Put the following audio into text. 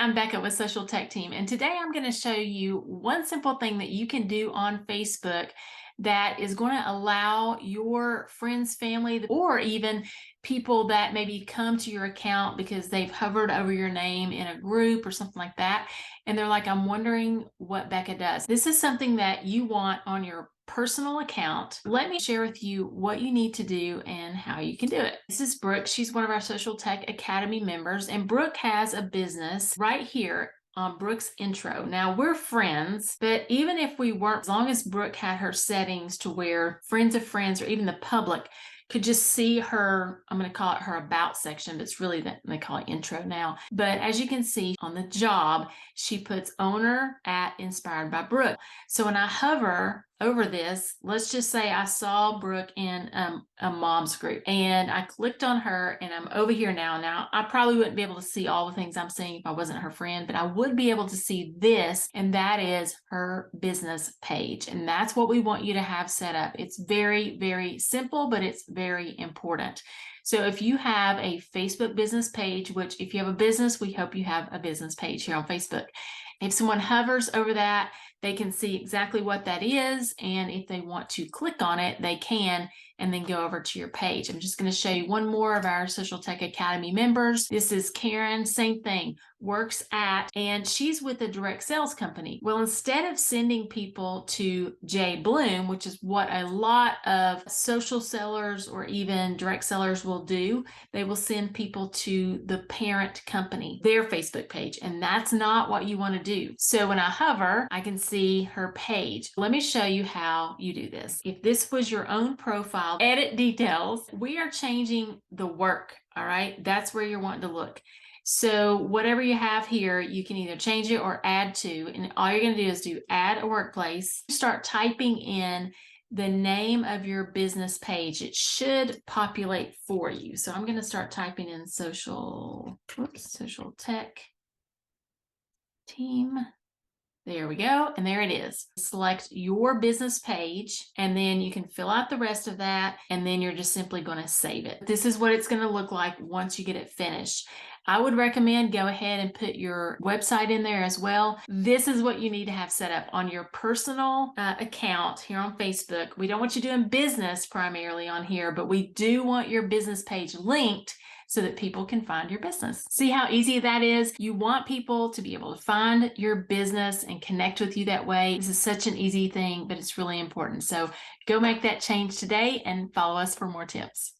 I'm Becca with Social Tech Team, and today I'm going to show you one simple thing that you can do on Facebook that is going to allow your friends, family, or even people that maybe come to your account because they've hovered over your name in a group or something like that, and they're like, I'm wondering what Becca does. This is something that you want on your personal account. Let me share with you what you need to do and how you can do it. This is Brooke. She's one of our Social Tech Academy members, and Brooke has a business right here on Brooke's intro. Now we're friends, but even if we weren't, as long as Brooke had her settings to where friends of friends or even the public could just see her, I'm going to call it her about section, but it's really that they call it intro now. But as you can see on the job, she puts owner at Inspired by Brooke. So when I hover over this, let's just say I saw Brooke in a mom's group and I clicked on her and I'm over here now. Now, I probably wouldn't be able to see all the things I'm seeing if I wasn't her friend, but I would be able to see this, and that is her business page. And that's what we want you to have set up. It's very, very simple, but it's very important. So if you have a Facebook business page, which if you have a business, we hope you have a business page here on Facebook. If someone hovers over that, they can see exactly what that is. And if they want to click on it, they can, and then go over to your page. I'm just going to show you one more of our Social Tech Academy members. This is Karen, same thing, works at, and she's with a direct sales company. Well, instead of sending people to Jay Bloom, which is what a lot of social sellers or even direct sellers will do, they will send people to the parent company, their Facebook page, and that's not what you want to do. So when I hover, I can see her page. Let me show you how you do this. If this was your own profile, edit details, we are changing the work, all right? That's where you're wanting to look. So whatever you have here, you can either change it or add to, and all you're going to do is do add a workplace. Start typing in the name of your business page. It should populate for you. So I'm going to start typing in social tech team. There we go. And there it is. Select your business page, and then you can fill out the rest of that. And then you're just simply going to save it. This is what it's going to look like once you get it finished. I would recommend go ahead and put your website in there as well. This is what you need to have set up on your personal account here on Facebook. We don't want you doing business primarily on here, but we do want your business page linked so that people can find your business. See how easy that is? You want people to be able to find your business and connect with you that way. This is such an easy thing, but it's really important. So go make that change today and follow us for more tips.